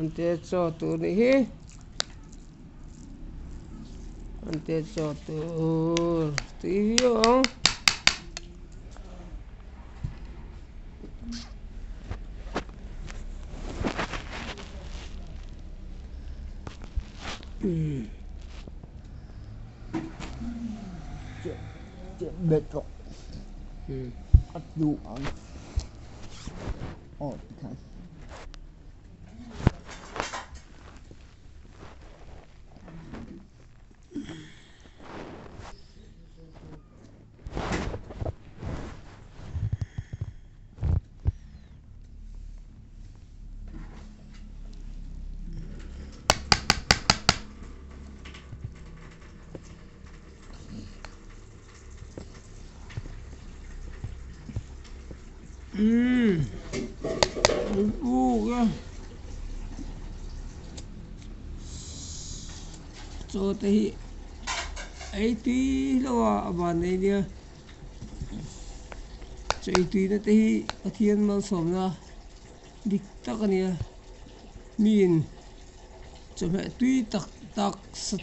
Mantea chaw tu ni hi. Mantea chaw tu tui yo. Bệt rồi. Ắt dụ ăn. Ồ, thằng. Kìa. Cho thấy ấy tí lo bàn này nha. Chạy tí nó thấy thiên mang sổm ra đi tắc này miền cho mẹ tuy tắc tắc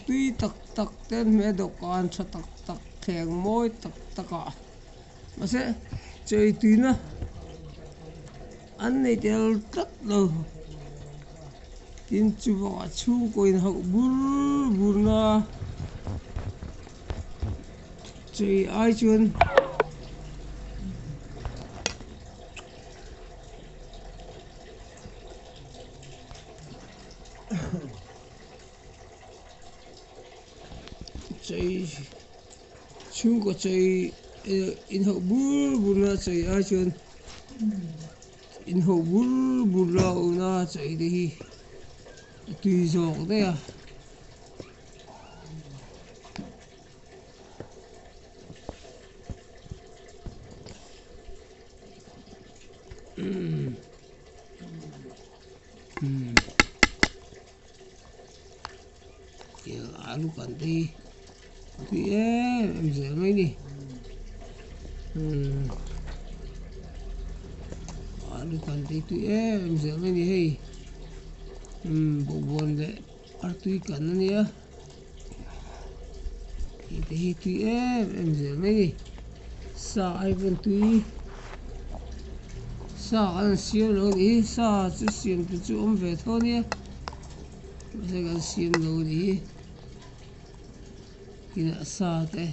tuy tắc tắc tên mẹ độc an cho tắc tắc thèn môi tắc tắc cả mà sẽ chạy tí nó anh này đều tất rồi tin chú vợ chú coi học bur bur na chạy ai chuyên chạy chúng có chạy in học bur bur na chạy ai chuyên in học bur bur na chạy đi tùy dọc đấy à. Kìa alu cần đi tùy em dễ mấy đi alu cần đi tùy em dễ mấy đi hay bộ buồn đấy ăn tùy cần nữa nhá thì tùy em dễ mấy đi sao ai vẫn tùy sao ăn xiêm rồi đi sao chứ xiêm thì chú ông về thôi nhé sẽ ăn xiêm rồi đi thì là sao thế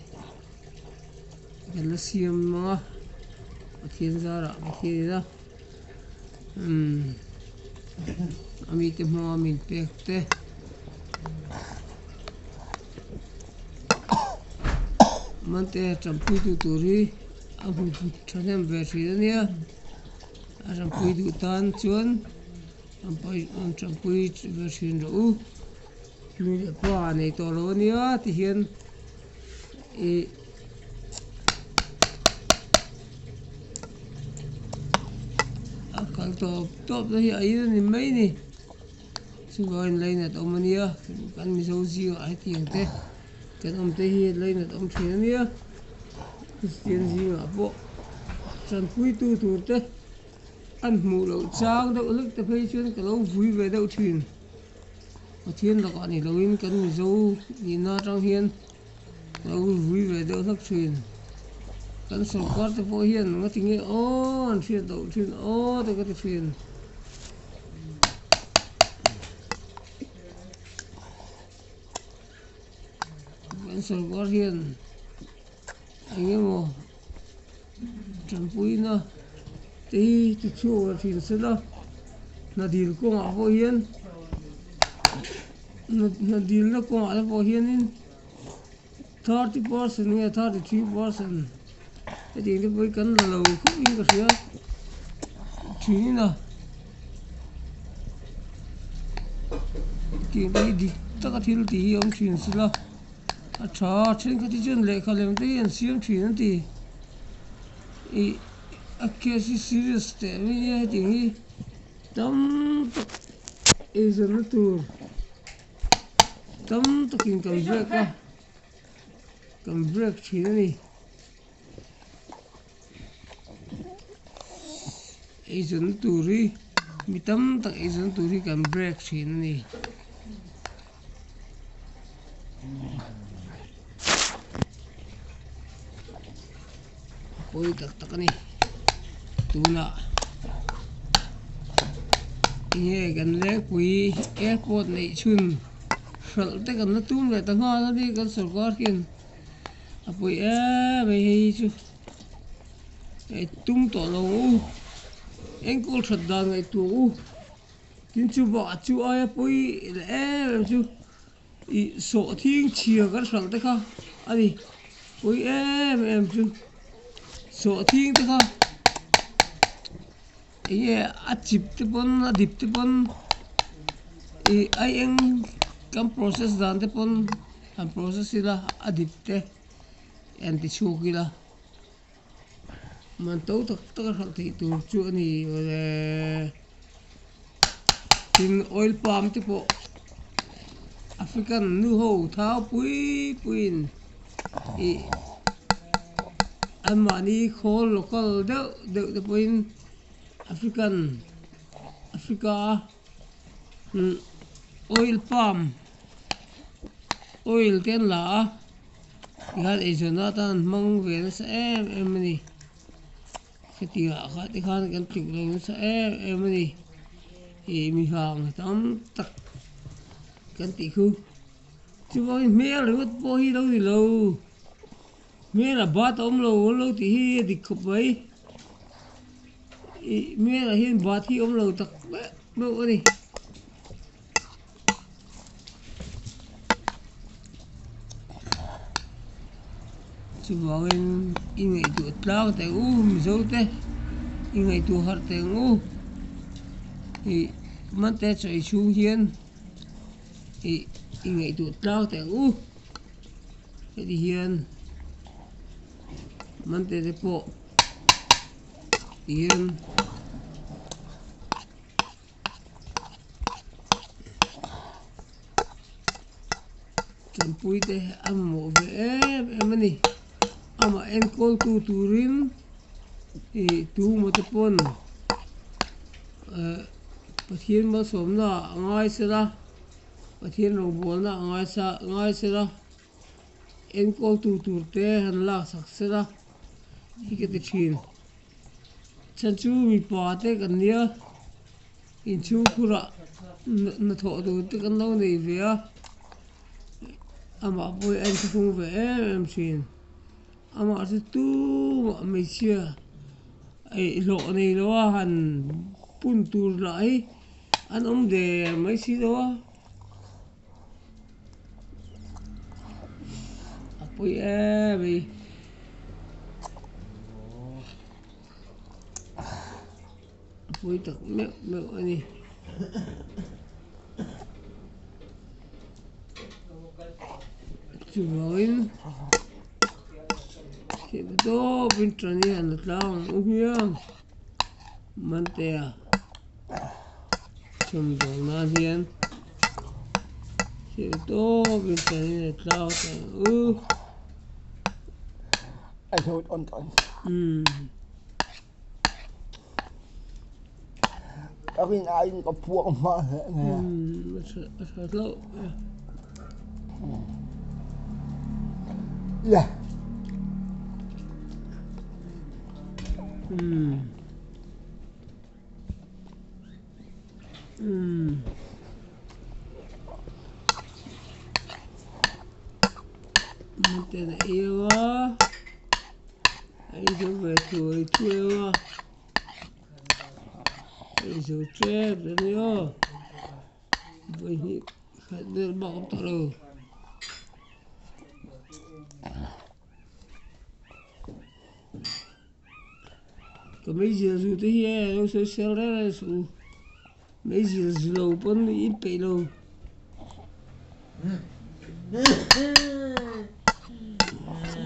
cái là xiêm mà thiên gia ra thì đó ami te mo amin pek te Mantea champui tu turi abu thanem versi nia champui tu tan chuan champui versi ro lui pa nei to lo nia ti hian e akal top hi ai ni mai ni suwain leina to mania kan mi zo ji ai tiang te kan om te hi leina om thien nia christian ji nga bo chan pui tu tu te an mu lo chang do luk te phei chuan ka lo vui ve do thin a thien la ka ni loin kan mi zo ni na tang hian lo vui ve do lak thin kan so kwar te po hian nga tinge on thien do thin o te ka te thin kan so kwar hian anh em mo champui na tí tí chua thì sẽ đó là điều của họ vô hiến là điều nó của họ vô hiến in 30% nghe 33% cái điều nó với cắn là lâu không in cái gì chỉ là chuyện đấy đi tất cả thứ thì ông chuyện gì đó à trên cái chuyện lệ khai lên đấy anh xem chuyện thì case serious te mi ti tam is a tour tam takin kam break chi ni is a touri mi tam tak Isuan turi kan break thin ni puih tak ni tuna nghe gần lẽ puih airport này chun sal te kan na tum le ta nga na đi kan sarkar kin a puih mai hi chu ai tum to lo engkol that dan ngai tu tin chu ba chu ai puih le chu i so thing chia kan sal te kha ani puih em chu so thing te kha ye a chip te pon a dip te pon i ai eng kam process dan te pon kam process ila a dip te anti chukila man to tak tak hal thei tur chu ani tin oil palm te po African nu ho thao puin i amani khol local de te poin Africa oil palm oil ten la ihan Jonathan mang về nó sẽ em đi cái tiền khác thì khác cái tiền này nó sẽ em đi thì mình hàng tóm tắc cái tỷ khu chứ bao mẹ là mất bao hi đâu thì lâu mẹ là ba tóm lâu thì hi thì khục vậy mẹ là hiên ba thì ôm lâu tắc đâu đi chú bảo in ngày tuổi lao tại mình dâu thế in ngày tuổi hạt tại thì Mantea chạy xuống hiên thì in ngày tuổi lao tại cái đi hiên Mantea để bộ hiên chân puih te am mo ve em ani ama enkol turin i tu mo te pon pathian ma som na ngai sera pathian ro bol na ngai sera enkol tur te han la sak sera hi ke te thin chan chu mi pa te kan nia in chu khura na tho du te kan lo nei ve a ama boy an thung ve em thin ama se tu mai chia ai lo nei lo han pun tur lại an de mai si lo apoi bi apoi tak me ani chuin cái đó bên trên này là lang uhiang Mantea chum dong na hian cái đó bên trên này là lang ai thôi on cái bên ai có buộc mà thật lâu yeah Mantea na yêu á ai zo về tuổi á ai zo chết rồi yo với hi khát được bọc tao rồi có mấy giờ dù thế hè nó sẽ xel ra là sự mấy giờ lâu vẫn ít bị lâu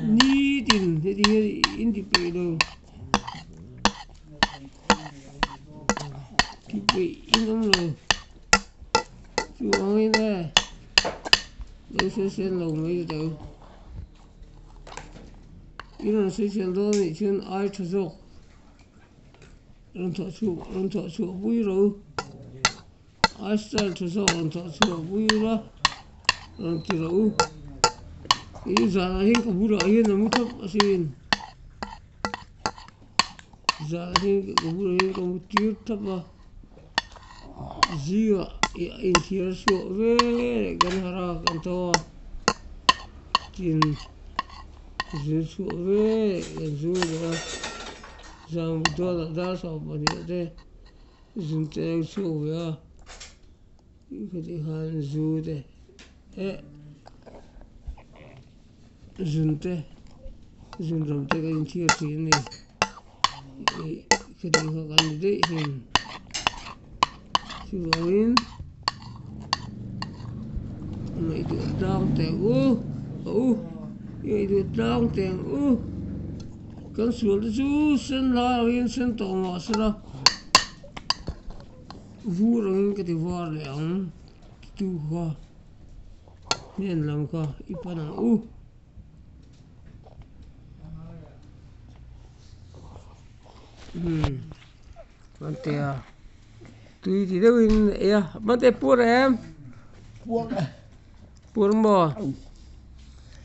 ni tin thế thì ít bị lâu thì bị ít lắm rồi chú ông ấy nè nó sẽ xel lâu mấy giờ 이런 세션도 전 아이 쳐서 런터 추 보이로 Asal tu so untuk suruh puih lah. Nanti lau. Ini zalahin kabura ahin namu tak asin. Zalahin kabura ahin kamu tir tak lah. Zia in tir so ve kan hara kan tawa. Tin zin so ve kan zo lah. Zang betul dah so banyak deh. Zin ter so ya. Ikutihan zo deh. Zunte zunramte ka inthi athini khedi ho kan de hin chuin mai du dang te ye du dang te kan sul chu sen la hin sen to ma sra vu rang ka ti war le ang tu ha nen lam ka ipana Mantea tùy thì đâu in ya Mantea pur em Buông này. pur mò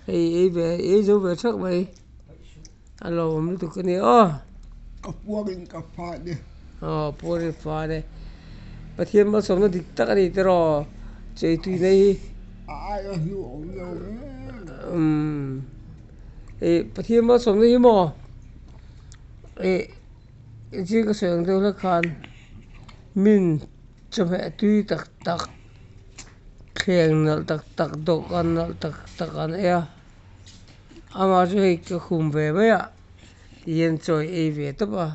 ấy về ấy dấu về sắc vậy alo mới tụi cái này Cà buông cà phá đi. pur pha đây bà thiên mà sống nó thì tắc đi tao rồi chơi tùy này Ai ở hiểu đâu ấy bà thiên mà sống nó mò ấy chỉ có sự đâu là khan min chụp hệ tùy tắc tắc khen nal tắc tắc độc ăn nal tắc tắc ăn ama cho hay cái khum về vậy à yên chơi ấy về tập à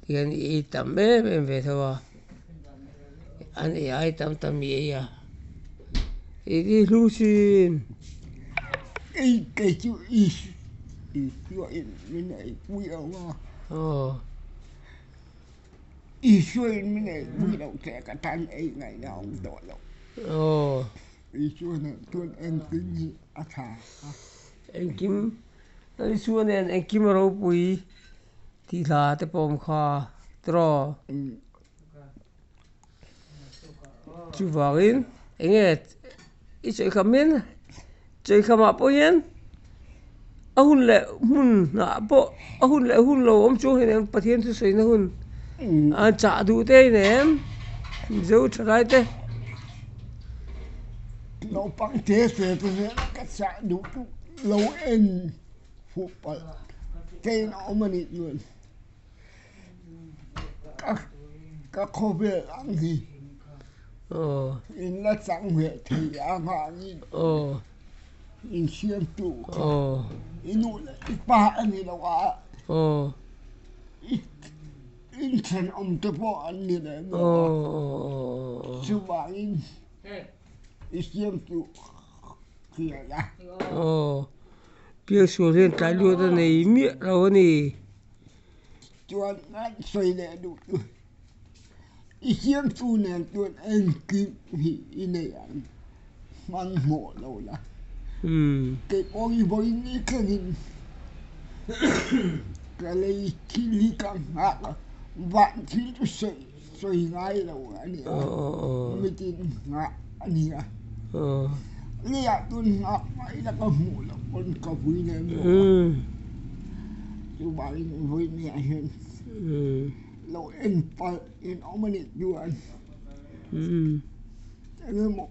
yên ấy tắm bé về thôi à anh ấy tắm tắm ấy à ấy đi lu xin cái chữ Isuan mình này quý đâu mà. Isuan mình này quý đâu sẽ cả tan ấy ngày nào cũng đổ đâu. Isuan này tuần em tính gì thà. Anh Kim Isuan này anh Kim rau puih thì là cái bom kha tro chú vào in anh nghe ít chơi khăm in chơi khăm apa yên ahun le hun na po ahun le hun lo om chu hen pathian thu sei na hun cha du te nem zo trai te Nó bằng thế sẽ tôi sẽ cắt xạ đủ lâu em phụ bật cái nó mà nịt luôn các khó về ăn gì in là chẳng về thì ăn hàng gì in xiêm trụ in nụ là ít ba anh gì đâu à in thành ông tôi bỏ anh như thế mà chứ bà in xiêm trụ thì là biết số lên trái lúa đó này miệng đâu nè cho anh xoay lại đủ xiêm trụ này tuần anh kịp thì này ăn mang mổ đâu là cái con gì với những cái hình cái này thì lý càng hạ vạn thì tôi xoay ngay đâu anh ấy mới tin ngạ anh ấy lý ạ tôi ngạ mãi là có mổ là con cà vui này chú bảo với mẹ hơn lâu em phải em ông mà nịt chú anh cái một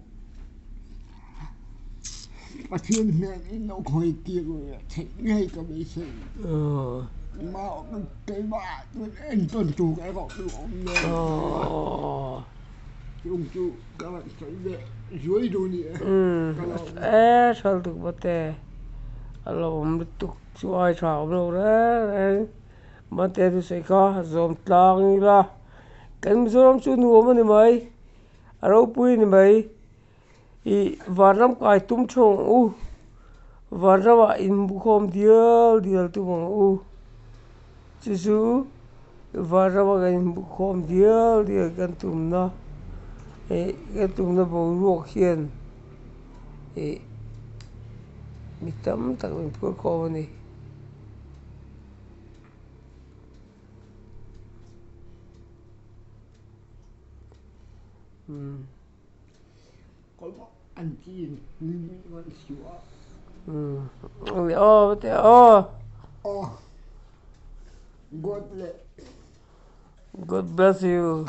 bà thiên này nó khỏi kia rồi thấy ngay cả mấy sự mà cái bà em tuần chủ cái gọi được ông này ông chủ các bạn thấy về dưới đồ nè sao được bắt tè alo ông tục chuai chảo đâu đấy mà tè tôi sẽ có dòm tlang là cái mình zoom chú nuo mà này mày alo puih này mày varram kai tum chong varram in bukhom dial tu bang chu varram ga in bukhom dial kan tum na kan tum na bo ruak hian mi tam tak min phur ko ni Có ăn chi nhưng vẫn sửa. Oh, Mantea. Oh, Oh, God bless. God bless you.